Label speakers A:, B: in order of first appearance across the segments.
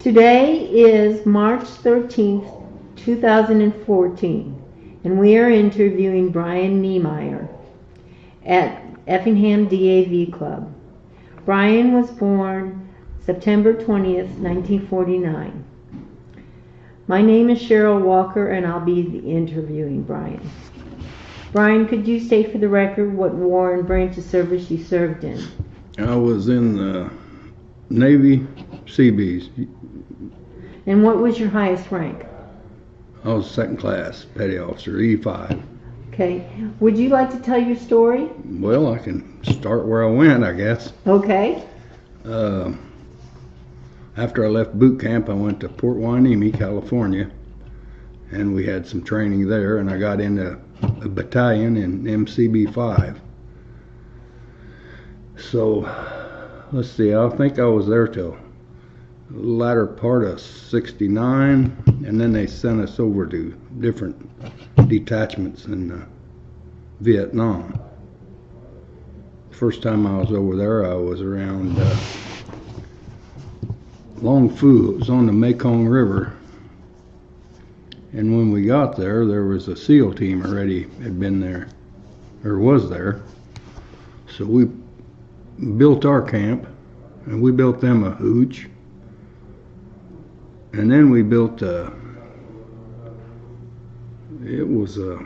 A: Today is March 13th, 2014, and we are interviewing Brian Niemeyer at Effingham DAV Club. Brian was born September 20th, 1949. My name is Cheryl Walker, and I'll be interviewing Brian. Brian, could you state for the record what war and branch of service you served in?
B: I was in the Navy Seabees.
A: And what was your highest rank?
B: I was second class petty officer, E5.
A: Okay. Would you like to tell your story?
B: Well, I can start where I went, I guess.
A: Okay.
B: After I left boot camp, I went to Port Hueneme, California, and we had some training there, and I got into a battalion in MCB5. So, let's see, I think I was there till the latter part of '69, and then they sent us over to different detachments in Vietnam. First time I was over there, I was around Long Phu. It was on the Mekong River, and when we got there, there was a SEAL team already had been there, or was there. So we built our camp, and we built them a hooch, and then we built it was a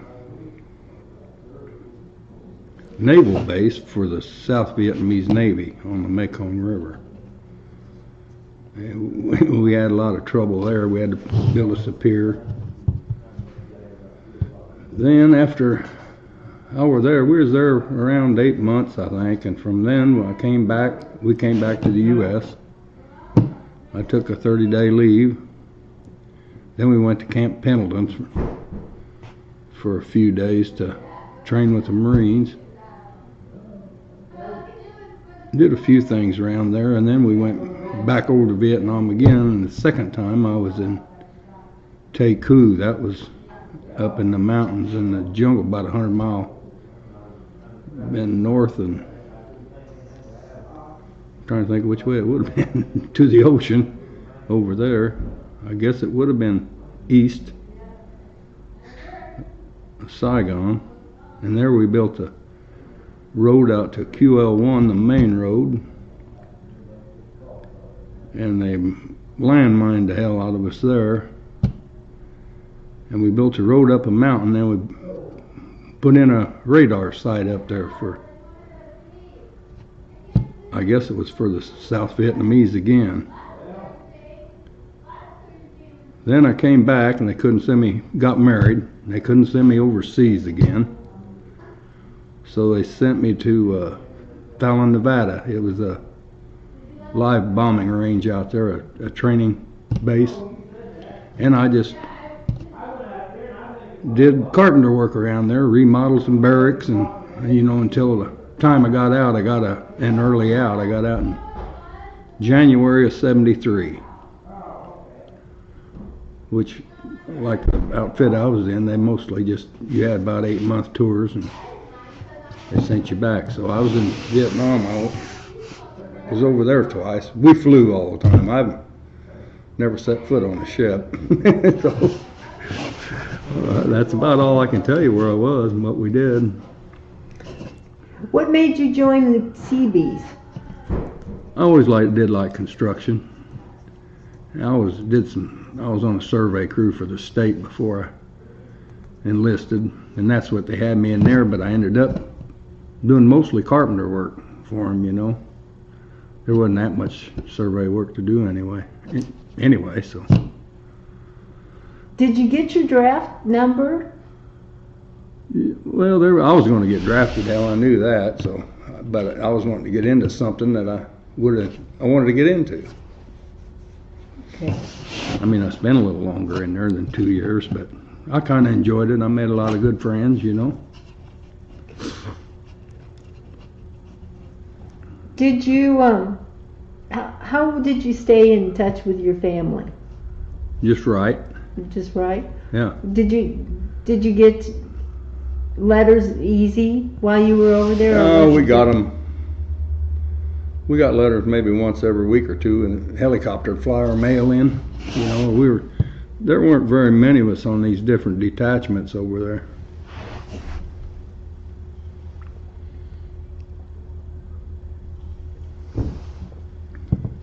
B: naval base for the South Vietnamese Navy on the Mekong River. And we had a lot of trouble there. We had to build us a pier. Then after I was there, we was there around 8 months, I think, and from then when we came back to the U.S. I took a 30-day leave. Then we went to Camp Pendleton for a few days to train with the Marines. Did a few things around there, and then we went back over to Vietnam again, and the second time I was in Tay Khu. That was up in the mountains in the jungle, about 100 mile been north, and I'm trying to think which way it would have been to the ocean over there. I guess it would have been east of Saigon, and there we built a road out to QL1, the main road, and they landmined the hell out of us there, and we built a road up a mountain. Then we put in a radar site up there for, I guess it was for the South Vietnamese again. Then I came back, and they couldn't send me, got married, and they couldn't send me overseas again. So they sent me to Fallon, Nevada. It was a live bombing range out there, a training base. And I just did carpenter work around there, remodeled some barracks, and until the time I got out, I got an early out. I got out in January of '73, which, like the outfit I was in, they mostly you had about 8-month tours, and they sent you back. So I was in Vietnam. I was over there twice. We flew all the time. I've never set foot on a ship. So that's about all I can tell you where I was and what we did.
A: What made you join the Seabees?
B: I always did like construction. I was on a survey crew for the state before I enlisted, and that's what they had me in there, but I ended up doing mostly carpenter work for them, There wasn't that much survey work to do anyway. So.
A: Did you get your draft number?
B: Well, I was going to get drafted, hell, I knew that, so, but I was wanting to get into something that I wanted to get into.
A: Okay.
B: I mean, I spent a little longer in there than 2 years, but I kind of enjoyed it. I made a lot of good friends,
A: Did you, how did you stay in touch with your family?
B: Just right.
A: Just right?
B: Yeah.
A: Did you get letters easy while you were over there?
B: Oh, we got them we got letters maybe once every week or two, and a helicopter would fly our mail in. You know, there weren't very many of us on these different detachments over there.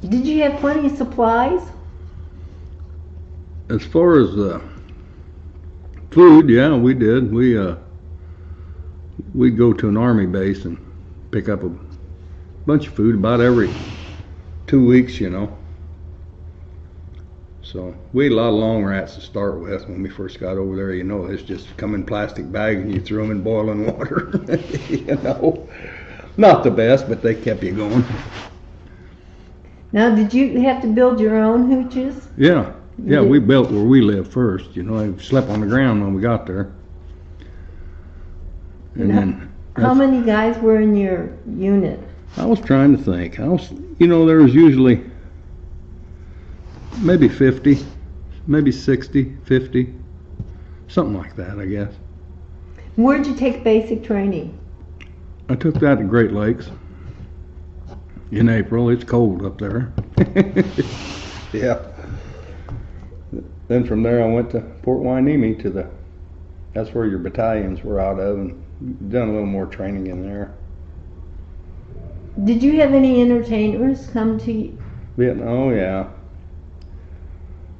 A: Did you have plenty of supplies?
B: As far as food, yeah, we did. We'd go to an army base and pick up a bunch of food about every 2 weeks, you know. So we had a lot of long rats to start with when we first got over there. You know, it's just come in plastic bags and you threw them in boiling water. You know, not the best, but they kept you going.
A: Now, did you have to build your own hooches?
B: Yeah, we built where we lived first. You know, I slept on the ground when we got there. And then,
A: how many guys were in your unit?
B: I was trying to think. You know, there was usually maybe 50, maybe 60, 50, something like that, I guess.
A: Where'd you take basic training?
B: I took that at Great Lakes in April. It's cold up there. Yeah. Then from there I went to Port Hueneme that's where your battalions were out of, and done a little more training in there.
A: Did you have any entertainers come to you?
B: Vietnam, oh yeah.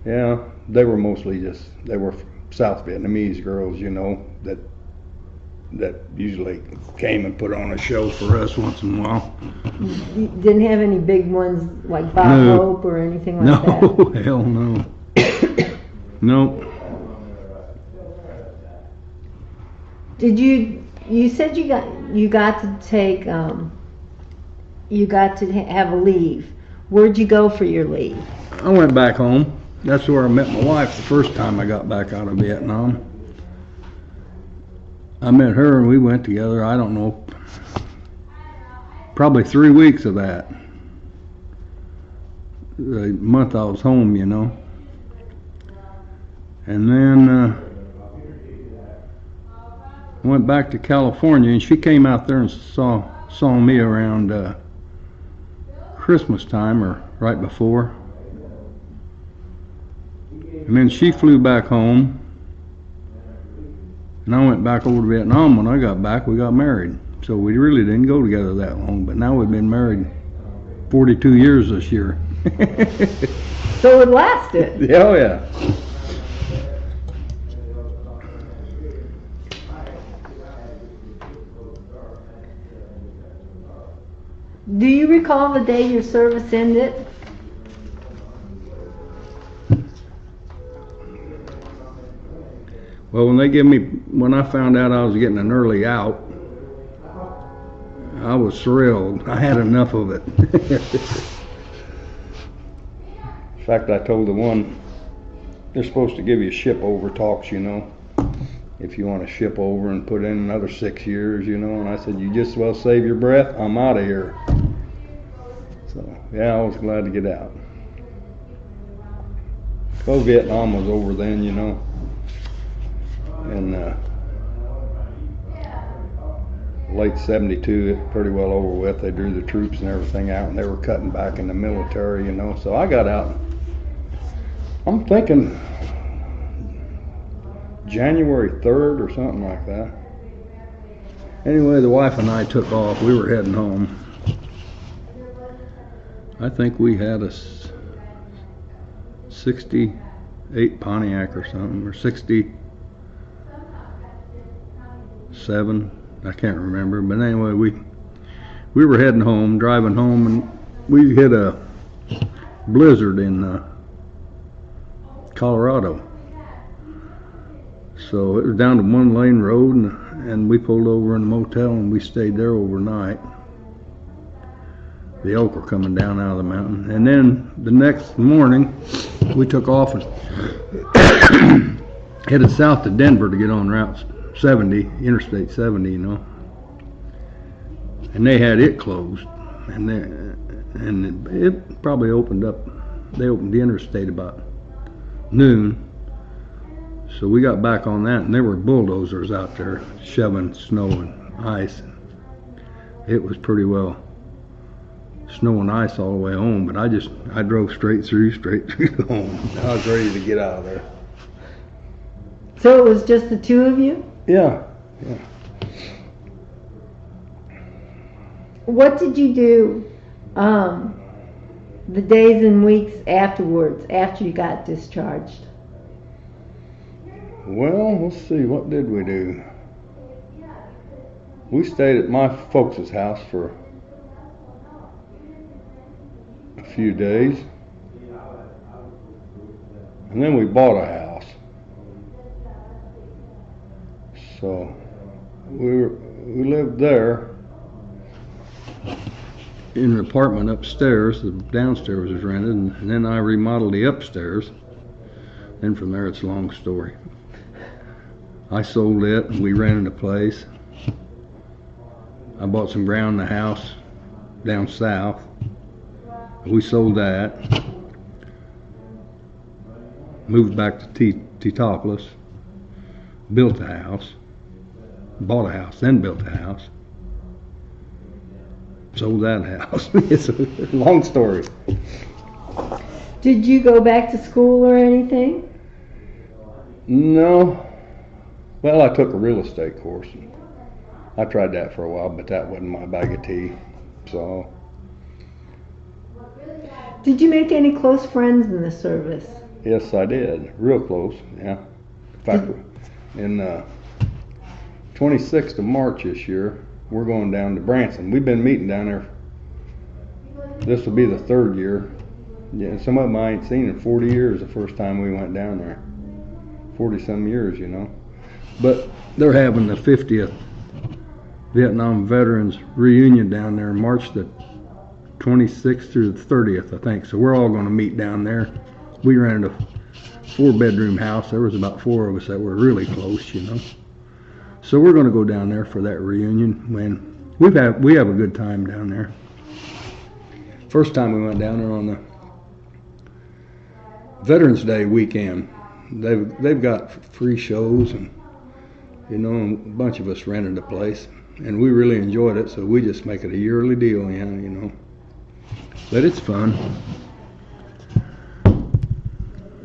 B: Yeah, they were mostly they were South Vietnamese girls, you know, that usually came and put on a show for us once in a while.
A: You didn't have any big ones like Bob Hope or anything like that?
B: No, hell no. Nope.
A: Did you said you got to take, you got to have a leave. Where'd you go for your leave?
B: I went back home. That's where I met my wife the first time I got back out of Vietnam. I met her and we went together, I don't know, probably 3 weeks of that. The month I was home, you know. And then went back to California, and she came out there and saw me around Christmas time or right before. And then she flew back home, and I went back over to Vietnam. When I got back, we got married. So we really didn't go together that long, but now we've been married 42 years this year.
A: So it lasted.
B: Oh yeah.
A: Do you recall the day your service ended?
B: Well, when I found out I was getting an early out, I was thrilled. I had enough of it. In fact, I told the one, they're supposed to give you ship over talks, you know, if you want to ship over and put in another 6 years, you know, and I said, you just as well save your breath, I'm out of here. So, yeah, I was glad to get out. Well, Vietnam was over then, you know, and late 72, it pretty well over with. They drew the troops and everything out, and they were cutting back in the military, you know, so I got out. I'm thinking January 3rd or something like that. Anyway, the wife and I took off. We were heading home. I think we had a 68 Pontiac or something, or 67. I can't remember, but anyway, we were heading home, driving home, and we hit a blizzard in Colorado. So it was down to one lane road, and we pulled over in a motel and we stayed there overnight. The elk were coming down out of the mountain, and then the next morning we took off and headed south to Denver to get on Route 70, Interstate 70, you know. And they had it closed, and it probably opened up. They opened the interstate about noon. So we got back on that, and there were bulldozers out there shoveling snow and ice. It was pretty well snow and ice all the way home, but I drove straight through home. I was ready to get out of there.
A: So it was just the two of you?
B: Yeah.
A: What did you do the days and weeks afterwards, after you got discharged?
B: Well, let's see, what did we do? We stayed at my folks' house for a few days, and then we bought a house. So we lived there in an apartment upstairs. The downstairs was rented, and then I remodeled the upstairs. Then from there, it's a long story. I sold it, and we rented a place. I bought some ground in the house down south. We sold that. Moved back to Tetopolis. Built a house. Bought a house, then built a house. Sold that house. It's a long story.
A: Did you go back to school or anything?
B: No. Well, I took a real estate course. I tried that for a while, but that wasn't my bag of tea. So.
A: Did you make any close friends in the service?
B: Yes, I did. Real close, yeah. In fact, in 26th of March this year, we're going down to Branson. We've been meeting down there. This will be the third year. Yeah, some of them I ain't seen in 40 years the first time we went down there. 40-some years, you know. But they're having the 50th Vietnam Veterans reunion down there March the 26th through the 30th, I think. So we're all going to meet down there. We rented a 4-bedroom house. There was about 4 of us that were really close, you know. So we're going to go down there for that reunion. When we have a good time down there. First time we went down there on the Veterans Day weekend. They've got free shows, and you know, a bunch of us rented a place, and we really enjoyed it. So we just make it a yearly deal, you know. But it's fun.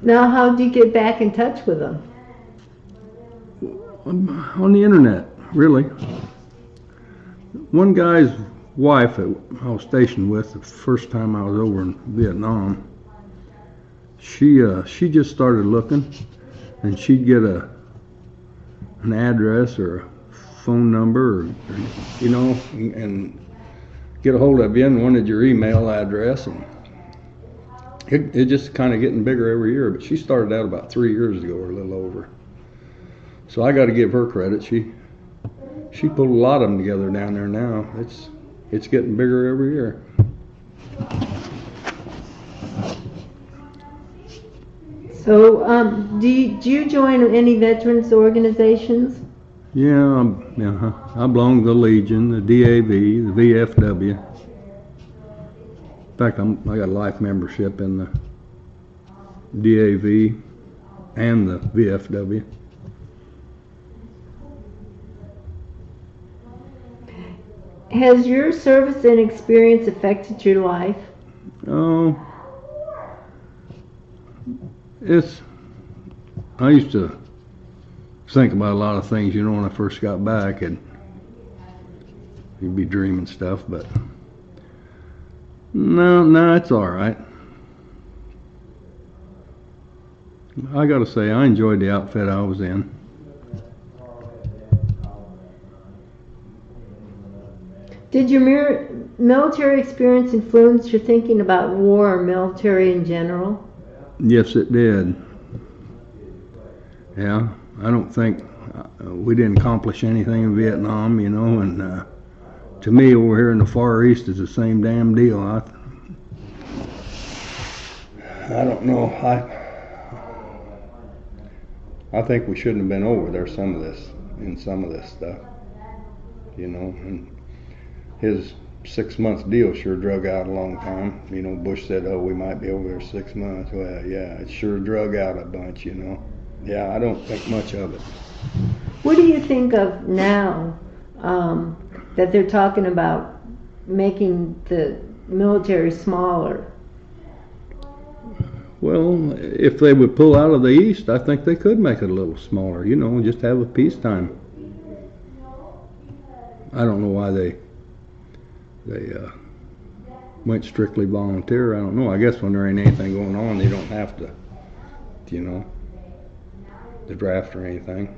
A: Now, how did you get back in touch with them?
B: On the internet, really. One guy's wife that I was stationed with the first time I was over in Vietnam, she just started looking, and she'd get an address or a phone number, or you know, and get a hold of you and wanted your email address, and it just kind of getting bigger every year. But she started out about 3 years ago or a little over. So I got to give her credit. She pulled a lot of them together down there now. It's getting bigger every year.
A: So, do you join any veterans organizations?
B: Yeah, I belong to the Legion, the DAV, the VFW. In fact, I got a life membership in the DAV and the VFW.
A: Has your service and experience affected your life?
B: Oh, I used to think about a lot of things, you know, when I first got back, and you'd be dreaming stuff, but no, it's all right. I gotta say, I enjoyed the outfit I was in.
A: Did your military experience influence your thinking about war or military in general?
B: Yes, it did. Yeah, I don't think we didn't accomplish anything in Vietnam, you know, and to me over here in the Far East is the same damn deal. I don't know. I think we shouldn't have been over there in some of this stuff, you know, and his 6 months deal sure drug out a long time. You know, Bush said, oh, we might be over there 6 months. Well, yeah, it sure drug out a bunch, you know. Yeah, I don't think much of it.
A: What do you think of now that they're talking about making the military smaller?
B: Well, if they would pull out of the East, I think they could make it a little smaller, you know, just have a peacetime. I don't know why they went strictly volunteer. I don't know. I guess when there ain't anything going on, they don't have to, you know, the draft or anything.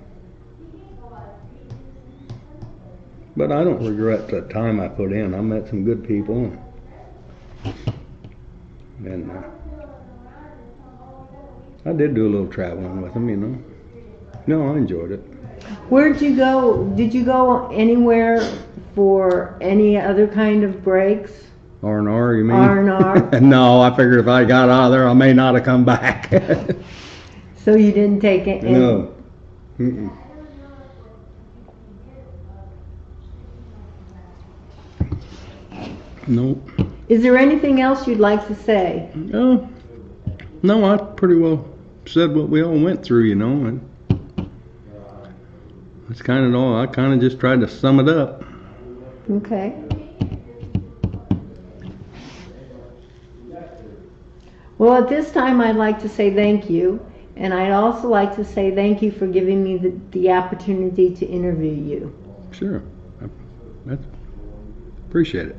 B: But I don't regret the time I put in. I met some good people, and I did do a little traveling with them, you know. No, I enjoyed it.
A: Where'd you go? Did you go anywhere for any other kind of breaks?
B: R&R, you mean?
A: R&R?
B: No, I figured if I got out of there, I may not have come back.
A: So you didn't take it?
B: No. Mm-mm. Nope.
A: Is there anything else you'd like to say?
B: No, I pretty well said what we all went through, you know, and that's kind of all. I kind of just tried to sum it up.
A: Okay. Well, at this time, I'd like to say thank you, and I'd also like to say thank you for giving me the opportunity to interview you.
B: Sure. Appreciate it.